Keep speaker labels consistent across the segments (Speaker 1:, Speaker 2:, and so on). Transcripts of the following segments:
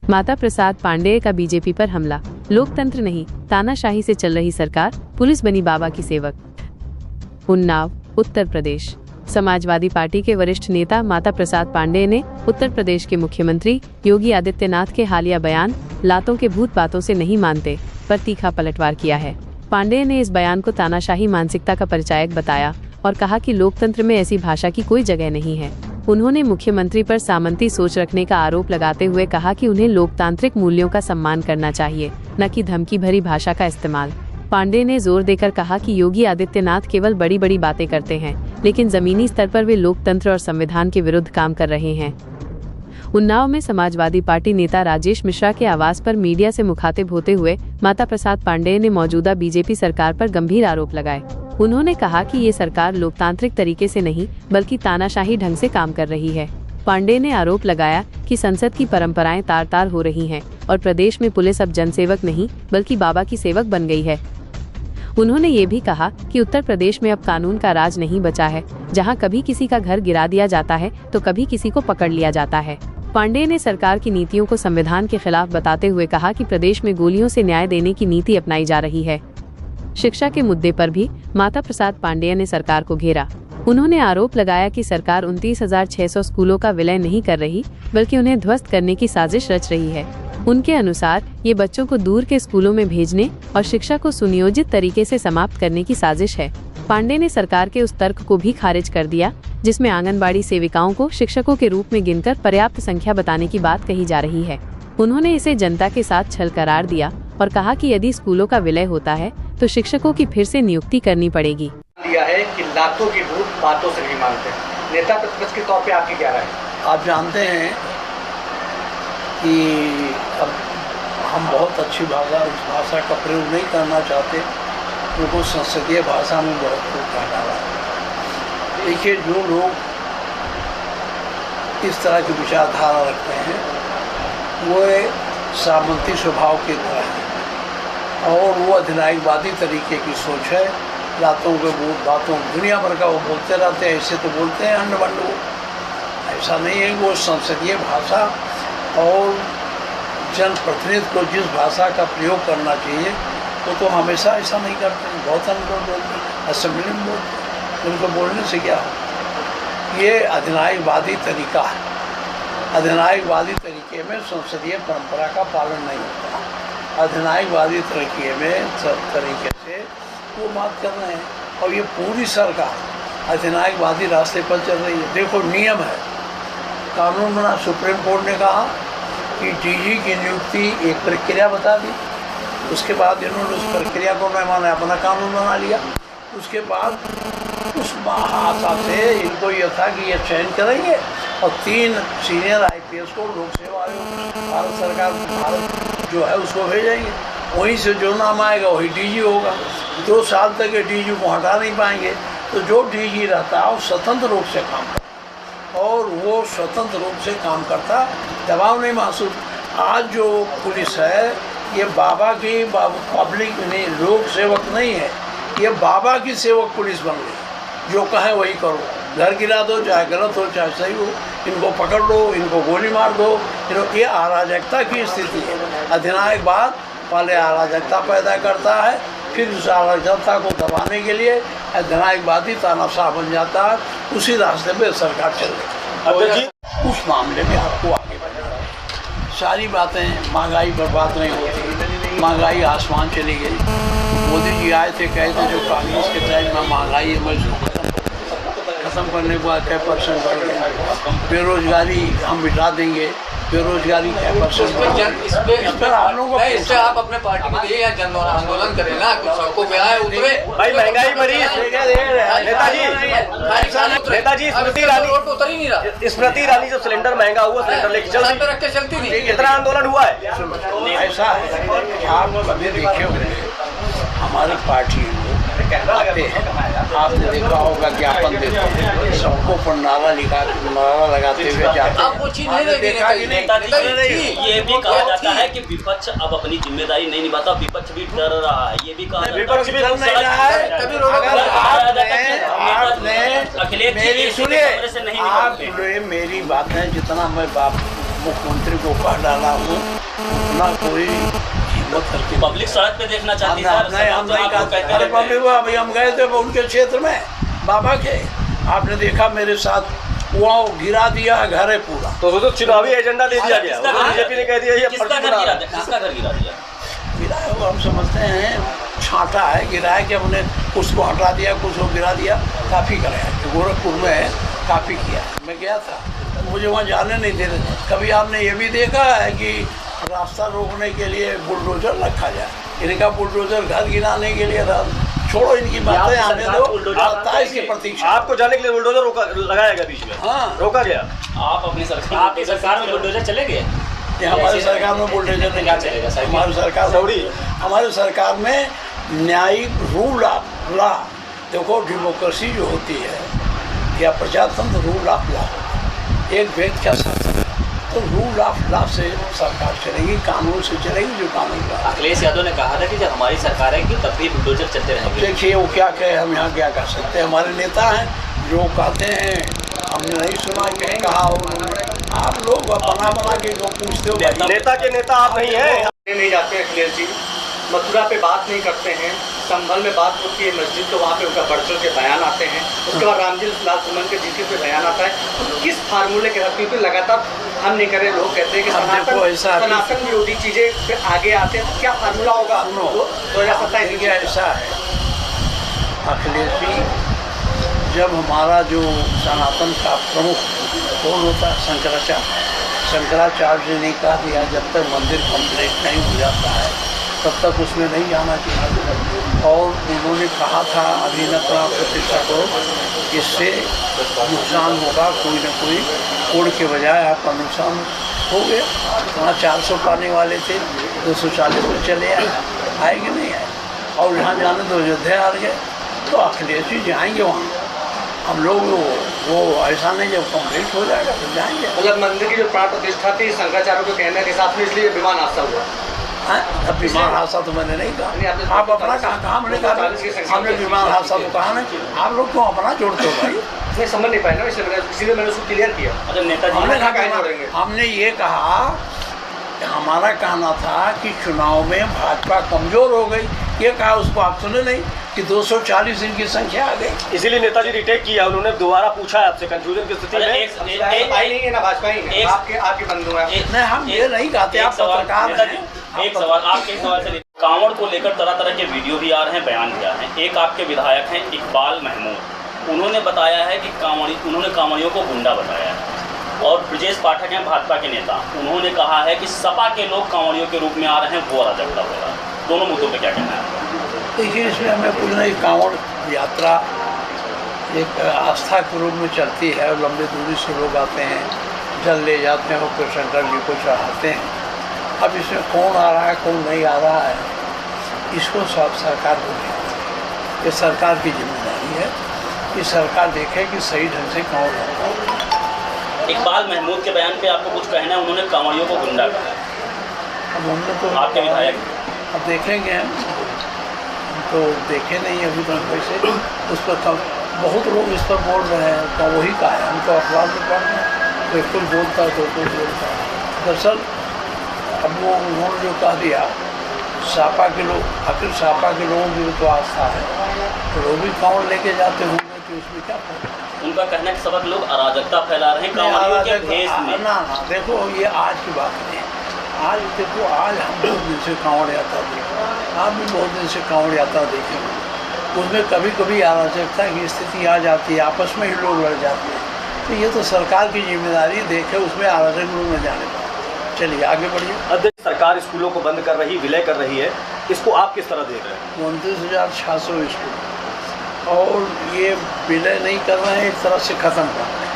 Speaker 1: माता प्रसाद पांडेय का बीजेपी पर हमला। लोकतंत्र नहीं, तानाशाही से चल रही सरकार, पुलिस बनी बाबा की सेवक। उन्नाव, उत्तर प्रदेश। समाजवादी पार्टी के वरिष्ठ नेता माता प्रसाद पांडेय ने उत्तर प्रदेश के मुख्यमंत्री योगी आदित्यनाथ के हालिया बयान लातों के भूत बातों से नहीं मानते पर तीखा पलटवार किया है। पांडेय ने इस बयान को तानाशाही मानसिकता का परिचायक बताया और कहा कि लोकतंत्र में ऐसी भाषा की कोई जगह नहीं है। उन्होंने मुख्यमंत्री पर सामंती सोच रखने का आरोप लगाते हुए कहा कि उन्हें लोकतांत्रिक मूल्यों का सम्मान करना चाहिए, न कि धमकी भरी भाषा का इस्तेमाल। पांडेय ने जोर देकर कहा कि योगी आदित्यनाथ केवल बड़ी बड़ी बातें करते हैं, लेकिन जमीनी स्तर पर वे लोकतंत्र और संविधान के विरुद्ध काम कर रहे हैं। उन्नाव में समाजवादी पार्टी नेता राजेश मिश्रा के आवास पर मीडिया से मुखातिब होते हुए माता प्रसाद पांडेय ने मौजूदा बीजेपी सरकार पर गंभीर आरोप लगाए। उन्होंने कहा कि ये सरकार लोकतांत्रिक तरीके से नहीं बल्कि तानाशाही ढंग से काम कर रही है। पांडेय ने आरोप लगाया कि संसद की परंपराएं तार तार हो रही हैं और प्रदेश में पुलिस अब जनसेवक नहीं बल्कि बाबा की सेवक बन गई है। उन्होंने ये भी कहा कि उत्तर प्रदेश में अब कानून का राज नहीं बचा है, जहां कभी किसी का घर गिरा दिया जाता है तो कभी किसी को पकड़ लिया जाता है। पांडेय ने सरकार की नीतियों को संविधान के खिलाफ बताते हुए कहा कि प्रदेश में गोलियों से न्याय देने की नीति अपनाई जा रही है। शिक्षा के मुद्दे पर भी माता प्रसाद पांडेय ने सरकार को घेरा। उन्होंने आरोप लगाया कि सरकार 29,600 स्कूलों का विलय नहीं कर रही बल्कि उन्हें ध्वस्त करने की साजिश रच रही है। उनके अनुसार ये बच्चों को दूर के स्कूलों में भेजने और शिक्षा को सुनियोजित तरीके से समाप्त करने की साजिश है। पांडेय ने सरकार के उस तर्क को भी खारिज कर दिया जिसमें आंगनबाड़ी सेविकाओं को शिक्षकों के रूप में गिनकर पर्याप्त संख्या बताने की बात कही जा रही है। उन्होंने इसे जनता के साथ छल करार दिया और कहा कि यदि स्कूलों का विलय होता है तो शिक्षकों की फिर से नियुक्ति करनी पड़ेगी।
Speaker 2: दिया है कि लातों की भूत बातों से नहीं मानते। नेता प्रतिपक्ष के तौर पे आपकी क्या राय है?
Speaker 3: आप जानते हैं कि अब हम बहुत अच्छी भाषा, उस भाषा का प्रयोग नहीं करना चाहते, क्योंकि संसदीय भाषा में बहुत कुछ कहा डाला है। देखिए, जो लोग इस तरह की विचारधारा रखते हैं वो सामंती स्वभाव की तरह है और वो अधिनायकवादी तरीके की सोच है। लातों के भूत बातों दुनिया भर का वो बोलते रहते हैं, ऐसे तो बोलते हैं अंड बंड। ऐसा नहीं है। वो संसदीय भाषा और जनप्रतिनिधि को जिस भाषा का प्रयोग करना चाहिए वो तो हमेशा ऐसा नहीं करते हैं। बहुत अनुभव बोलते हैं, असेंबली में बोलते हैं, उनको बोलने से क्या हो। ये अधिनायकवादी तरीका है। अधिनायकवादी तरीके में संसदीय परंपरा का पालन नहीं होता। अधिनायकवादी तरीके से वो बात कर रहे हैं और ये पूरी सरकार अधिनायकवादी रास्ते पर चल रही है। देखो, नियम है, कानून बना, सुप्रीम कोर्ट ने कहा कि डीजी की नियुक्ति एक प्रक्रिया बता दी। उसके बाद इन्होंने उस प्रक्रिया को मैंने अपना कानून बना लिया। उसके बाद उस आशा से इनको यह था कि ये चयन करेंगे और 3 सीनियर IPS को लोक सेवा आयोग भारत सरकार भारत जो है उसको भेजेंगे। वहीं से जो नाम आएगा वही DG होगा। 2 साल तक ये DG को हटा नहीं पाएंगे। तो जो DG रहता है वो स्वतंत्र रूप से काम करता और वो स्वतंत्र रूप से काम करता, दबाव नहीं महसूस। आज जो पुलिस है ये बाबा की पब्लिक नहीं, लोक सेवक नहीं है, ये बाबा की सेवक पुलिस बन गई। जो कहे वही करो, घर गिरा दो, चाहे गलत हो चाहे सही हो, इनको पकड़ लो, इनको गोली मार दो। ये अराजकता की स्थिति है। अधिनायकवाद पहले अराजकता पैदा करता है, फिर उस अराजकता को दबाने के लिए अधिनायकवादी तानाशाह बन जाता है। उसी रास्ते पे सरकार चल रही है। उस मामले में आपको आगे बढ़ना है। सारी बातें महंगाई पर बात नहीं होती। महंगाई आसमान चली गई। मोदी जी आए थे, कहे थे जो कांग्रेस के टाइम में महंगाई खत्म करने के बाद 6% बढ़ गया। बेरोजगारी हम मिटा देंगे। बेरोजगारी 6% इस पर आप लोगों को
Speaker 4: इससे आप अपने पार्टी में दिए या जन आंदोलन करें ना, कुछ सड़कों पे आए उतरे।
Speaker 5: भाई महंगाई बढ़ी। नेताजी स्मृति ईरानी जब सिलेंडर महंगा हुआ, सिलेंडर लेके
Speaker 4: रख के चलती नहीं।
Speaker 5: कितना आंदोलन हुआ है।
Speaker 3: ऐसा है, आप कभी देखे होंगे हमारी पार्टी आते हैं, आपने देखा होगा ज्ञापन देते हैं, सबको पर नारा लगाते हुए जाते हैं।
Speaker 4: वो चीज नहीं देखा कि नहीं।
Speaker 6: ये भी कहा जाता है कि विपक्ष अब अपनी जिम्मेदारी नहीं निभाता, विपक्ष भी डर रहा है। ये भी कहा
Speaker 3: विपक्ष भी डर नहीं रहा है। आपने मेरी बात है, जितना मैं मुख्यमंत्री को कह डाला हूँ, उतना कोई हिम्मत करके
Speaker 6: पब्लिक सड़क पे देखना चाहती है
Speaker 3: हम नहीं कहा। अरे पब्लिक वो अभी हम गए थे उनके क्षेत्र में बाबा के, आपने देखा मेरे साथ वो गिरा दिया घर है पूरा।
Speaker 5: तो चुनावी एजेंडा दे दिया गया, बीजेपी ने कह दिया ये
Speaker 6: किसका घर गिरा दिया? किसका घर गिरा दिया?
Speaker 3: गिराया हुआ हम समझते हैं छांटा है, गिराया कि हमने उसको हटा दिया, कुछ को गिरा दिया, काफ़ी कराया। गोरखपुर में काफ़ी किया, मैं गया था, मुझे वहाँ जाने नहीं दे रहे। कभी आपने ये भी देखा है कि रास्ता रोकने के लिए बुलडोजर रखा जाए? इनका बुलडोजर घर गिराने के लिए था। छोड़ो इनकी बातें, आने दो, 27 की प्रतीक्षा।
Speaker 5: आपको जाने के लिए बुलडोजर लगाया गया बीच में?
Speaker 3: हाँ,
Speaker 5: रोका गया।
Speaker 6: आप अपनी सरकार, आपकी सरकार में बुलडोजर चले गए?
Speaker 3: हमारी सरकार में बुलडोजर नहीं चलेगा। हमारी सरकार में न्यायिक रूल ऑफ लॉ, देखो डेमोक्रेसी जो होती है या प्रजातंत्र, रूल ऑफ लॉ, एक व्यक्ति का शासन, तो रूल ऑफ लॉ से सरकार चलेगी, कानून से चलेगी, जो कानून का।
Speaker 6: अखिलेश यादव ने कहा था कि जब हमारी सरकार है कि तब भी बुलडोजर चलते रहेंगे।
Speaker 3: देखिए वो क्या कहे, हम यहाँ क्या कर सकते हैं? हमारे नेता हैं जो कहते हैं, हमने नहीं सुना कहीं कहा उन्होंने। आप लोग बना के जो पूछते हो,
Speaker 5: नेता के नेता आप नहीं हैं।
Speaker 2: नहीं जाते हैं अखिलेश जी, मथुरा पे बात नहीं करते हैं, संभल में बात होती है मस्जिद, तो वहाँ पे उनका बढ़ के बयान आते हैं। उसके बाद रामजी लाल सुमन के जीके पे बयान आता है। तो किस फार्मूले के हक पे लगातार हम नहीं कर रहे? लोग कहते हैं कि सनातन विरोधी चीज़ें पे आगे आते हैं, तो क्या फार्मूला होगा 2027?
Speaker 3: क्या ऐसा है अखिलेश जी, जब हमारा जो सनातन का प्रमुख कौन होता है, शंकराचार्य ने कहा दिया जब तक मंदिर कंप्लीट नहीं हो जाता है तब तक उसमें नहीं जाना चाहिए। और उन्होंने कहा था अभी न प्रतिष्ठा करो, इससे नुकसान होगा, कोई न कोई कोड के बजाय आपका नुकसान हो गया। वहाँ 400 पाने वाले थे, 240 में चले आए कि नहीं आए? और यहाँ जाने तो अयोध्या आ गए। तो अखिलेश जी जाएंगे वहाँ, हम लोग वो ऐसा नहीं, जब कंप्लीट हो जाएगा तो जाएंगे।
Speaker 2: मतलब मंदिर की जो प्राण प्रतिष्ठा थी शंकराचार्य के कहने के हिसाब से, इसलिए विमान हादसा हुआ।
Speaker 3: अब विमान हादसा तो मैंने नहीं कहा, आप अपना कहा, हमने कहा हमने विमान हादसा तो कहा नहीं। आप लोग क्यों अपना जोड़ते हो भाई?
Speaker 2: मैं समझ नहीं पाया ना, इसीलिए मैंने उसको क्लियर किया।
Speaker 6: नेताजी
Speaker 3: हमने ये कहा, हमारा कहना था कि चुनाव में भाजपा कमजोर हो गई, ये कहा, उसको आप सुने नहीं कि 240 इनकी संख्या आ गई।
Speaker 5: इसीलिए नेताजी रिटेक किया, उन्होंने दोबारा पूछा आपसे कंफ्यूजन की स्थिति में।
Speaker 2: नहीं है ना, भाजपा ही है, आपके बंधु हैं।
Speaker 3: नहीं, हम ये नहीं कहते, आप पत्रकार हैं।
Speaker 6: एक सवाल, आपके सवाल से कांवड़ को लेकर तरह तरह के वीडियो भी आ रहे हैं, बयान भी आ रहे हैं। एक आपके विधायक हैं इकबाल महमूद, उन्होंने बताया है कि उन्होंने कांवड़ियों को गुंडा बताया है। और ब्रजेश पाठक हैं भाजपा के नेता, उन्होंने कहा है कि सपा के लोग कांवड़ियों के रूप में आ रहे हैं, वो अराजकता हो रहा है। दोनों मुद्दों पे क्या कहना है?
Speaker 3: देखिए, इसमें हमें कुछ नहीं, कांवड़ यात्रा एक आस्था के रूप में चलती है, लंबी दूरी से लोग आते हैं, जल ले जाते हैं और फिर शंकर जी को चढ़ाते हैं। अब इसमें कौन आ रहा है कौन नहीं आ रहा है, इसको सब सरकार को देखना, ये सरकार की जिम्मेदारी है कि सरकार देखे कि सही ढंग से कांवड़ होता है।
Speaker 6: इकबाल महमूद के बयान पे आपको कुछ कहना है? उन्होंने कांवड़ियों को गुंडा कहा।
Speaker 3: अब हमने तो
Speaker 6: आपके विधायक
Speaker 3: अब देखेंगे, हम तो देखे नहीं अभी तक वैसे, उस पर बहुत लोग इस पर बोल रहे हैं, तो वही कहा है, हम तो अखबार में पढ़ रहे हैं, कोई कुछ बोलता है तो कुछ बोलता है। दरअसल अब वो उन्होंने जो कह दिया, सापा के लोग, आखिर सापा के लोगों की तो आस्था है, तो लोग भी कांवड़ लेके जाते होंगे, तो उसमें क्या पड़ता है?
Speaker 6: उनका कहना है कि सब लोग अराजकता फैला रहे हैं कांवड़ियों के भेष में।
Speaker 3: ना, देखो ये आज की बात नहीं है। आज देखो, आज हम बहुत दिन से कांवड़ यात्रा देखें, आप भी बहुत दिन से कांवड़ यात्रा देखें, उसमें कभी कभी अराजकता की स्थिति आ जाती है, आपस में ही लोग लड़ जाते हैं। तो ये तो सरकार की जिम्मेदारी देखे, उसमें अराजक लोग न जाने पाए। चलिए आगे बढ़िए।
Speaker 5: अध्यक्ष, सरकार स्कूलों को बंद कर रही, विलय कर रही है, इसको आप किस तरह देख रहे हैं?
Speaker 3: 29,600 स्कूल, और ये विलय नहीं कर रहे हैं, एक तरह से ख़त्म कर रहे हैं।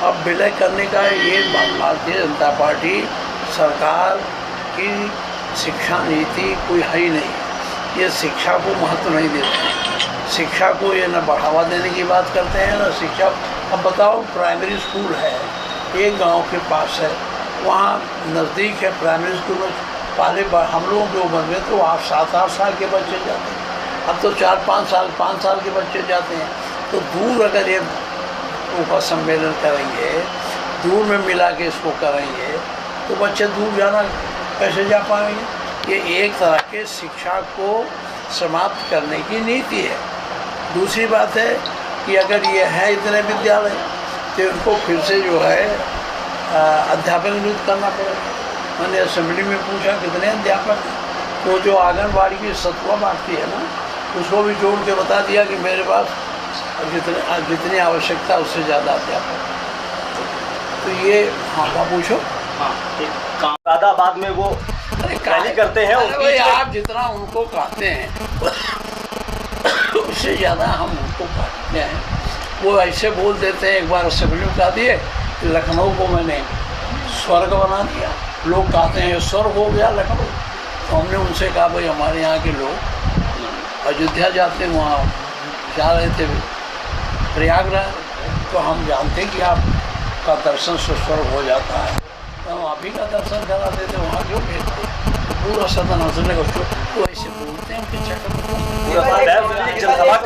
Speaker 3: अब विलय करने का ये भारतीय जनता पार्टी सरकार की शिक्षा नीति कोई है ही नहीं, ये शिक्षा को महत्व नहीं देते हैं, शिक्षा को ये न बढ़ावा देने की बात करते हैं न शिक्षा। अब बताओ, प्राइमरी स्कूल है एक गांव के पास है, वहाँ नज़दीक है प्राइमरी स्कूल में, पहले हम लोगों के उम्र में तो 7-8 साल के बच्चे जाते हैं, अब तो 4-5 साल 5 साल के बच्चे जाते हैं। तो दूर अगर ये सम्मेलन करेंगे, दूर में मिला के इसको करेंगे, तो बच्चे दूर जाना कैसे जा पाएंगे। ये एक तरह के शिक्षा को समाप्त करने की नीति है। दूसरी बात है कि अगर ये है इतने विद्यालय तो उनको फिर से जो है अध्यापक नियुक्त करना पड़ेगा। मैंने असेंबली में पूछा कितने अध्यापक, तो जो आंगनबाड़ी की सतुआ बांटती है ना, उसको भी जोड़ के बता दिया कि मेरे पास जितनी आवश्यकता उससे ज़्यादा अध्यापक। तो ये हाँ पूछो।
Speaker 5: मुरादाबाद में वो रैली करते हैं,
Speaker 3: भाई आप जितना उनको कहते हैं उससे ज़्यादा हम उनको कहते हैं। वो ऐसे बोल देते हैं, एक बार असेंबली में कह दिए कि लखनऊ को मैंने स्वर्ग बना दिया। लोग कहते हैं स्वर्ग हो गया लखनऊ। तो हमने उनसे कहा भाई हमारे यहाँ के लोग अयोध्या जाते, वहाँ जा रहे थे प्रयागराज, तो हम जानते कि आपका दर्शन से स्वर्ग हो जाता है, तो हम आप ही का दर्शन कराते थे, वहाँ क्यों भेजते। पूरा सदन हंसने को तो ऐसे बोलते हैं कि
Speaker 5: जनसभा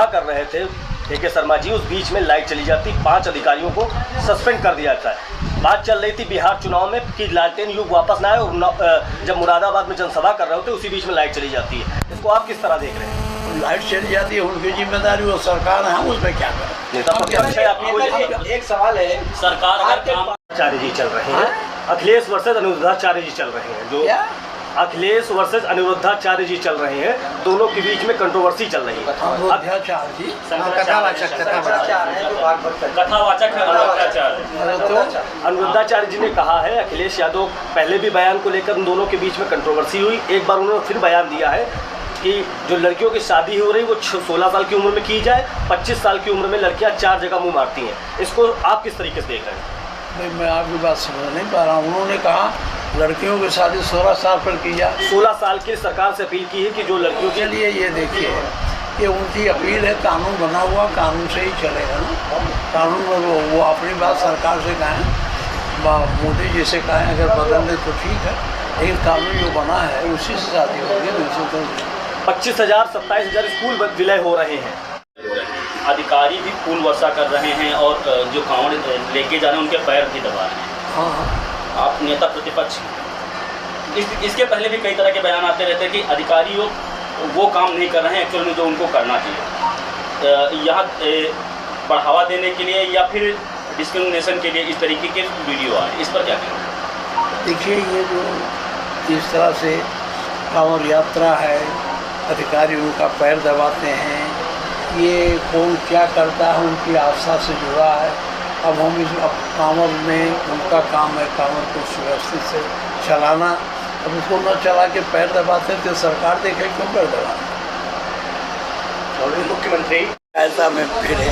Speaker 5: कर रहे थे के शर्मा जी, उस बीच में लाइट चली जाती, 5 अधिकारियों को सस्पेंड कर दिया जाता है। बात चल रही थी बिहार चुनाव में कि लालटेन युग वापस ना आए, और जब मुरादाबाद में जनसभा कर रहे होते उसी बीच में लाइट चली जाती है। इसको आप किस तरह देख रहे हैं?
Speaker 3: लाइट चली जाती है उनकी जिम्मेदारी, वो सरकार है, हम उसमें क्या करें।
Speaker 5: एक सवाल है,
Speaker 6: सरकार अगर
Speaker 5: आचार्य जी चल रहे हैं, अखिलेश वर्सेज अनिरुद्धाचार्य जी चल रहे हैं, जो अखिलेश वर्सेज अनिरुद्धाचार्य जी चल रहे हैं, दोनों के बीच में कंट्रोवर्सी चल रही है।
Speaker 3: अनिरुद्धाचार्य जी
Speaker 6: कथावाचक
Speaker 5: अनिरुद्धाचार्य जी ने कहा है, अखिलेश यादव पहले भी बयान को लेकर उन दोनों के बीच में कंट्रोवर्सी हुई, एक बार उन्होंने फिर बयान दिया है कि जो लड़कियों की शादी हो रही वो 16 साल की उम्र में की जाए, 25 साल की उम्र में लड़कियां 4 जगह मुँह मारती हैं। इसको आप किस तरीके से देख रहे हैं?
Speaker 3: नहीं, मैं आपकी बात समझ नहीं पा रहा हूँ। उन्होंने कहा लड़कियों की शादी 16 साल पर की जाए।
Speaker 5: 16 साल की सरकार से अपील की है कि जो लड़कियों के
Speaker 3: लिए, ये देखिए ये उनकी अपील है, कानून बना हुआ, कानून से ही चलेगा ना। कानून वो अपनी बात सरकार से कहें, मोदी जी से कहें, अगर बदल दे तो ठीक है, लेकिन कानून जो बना है उसी से शादी होगी।
Speaker 5: 25,000 27,000 स्कूल विलय हो रहे हैं।
Speaker 6: अधिकारी भी फूल वर्षा कर रहे हैं और जो कांवड़ लेके जा रहे हैं उनके पैर भी दबा रहे हैं।
Speaker 3: हाँ,
Speaker 6: आप नेता प्रतिपक्ष, इसके पहले भी कई तरह के बयान आते रहते हैं कि अधिकारी वो काम नहीं कर रहे हैं एक्चुअल में जो उनको करना चाहिए, यहाँ बढ़ावा देने के लिए या फिर डिस्क्रिमिनेशन के लिए इस तरीके के वीडियो आ रहे हैं। इस पर क्या कहें?
Speaker 3: देखिए, ये जो इस तरह से कांवड़ यात्रा है, अधिकारी उनका पैर दबाते हैं, ये कौन क्या करता है उनकी आस्था से जुड़ा है। अब हम इस कांवड़ में उनका काम है कांवड़ को सुव्यवस्थित से चलाना। अब उसको न चला के पैर दबाते तो सरकार देखे क्यों पैर दबाते। और मुख्यमंत्री ऐसा में फिरे।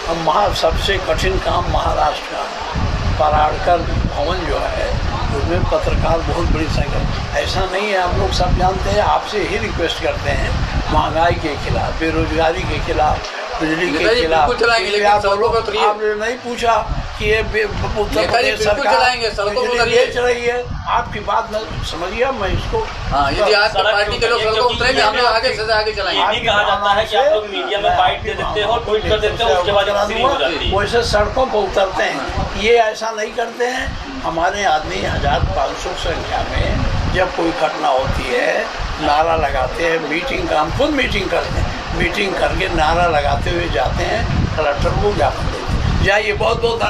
Speaker 3: अब सबसे कठिन काम महाराष्ट्र का पराड़कर भवन जो है, उसमें पत्रकार बहुत बड़ी संख्या। ऐसा नहीं है, हम लोग सब जानते हैं, आपसे ही रिक्वेस्ट करते हैं, महंगाई के खिलाफ, बेरोजगारी के खिलाफ, बिजली के खिलाफ। आपने नहीं पूछा कि ये उत्तर प्रदेश सरकार बेच रही है। आपकी बात न समझिए, मैं इसको
Speaker 4: यदि आपकी पार्टी के लोग सड़कों पर उतरेंगे, हम लोग आगे से आगे चलाएंगे।
Speaker 6: ये भी कहा जाता है कि आप लोग मीडिया में बाइट दे देते हो, ट्वीट कर देते हो, उसके बाद
Speaker 3: वैसे सड़कों पर उतरते हैं, ये ऐसा नहीं करते हैं। हमारे आदमी 1500 संख्या में जब कोई घटना होती है, नारा लगाते हैं, मीटिंग का हम खुद मीटिंग करते हैं, मीटिंग करके नारा लगाते हुए जाते हैं, कलेक्टर को ज्ञापन देते हैं। जाइए, बहुत बहुत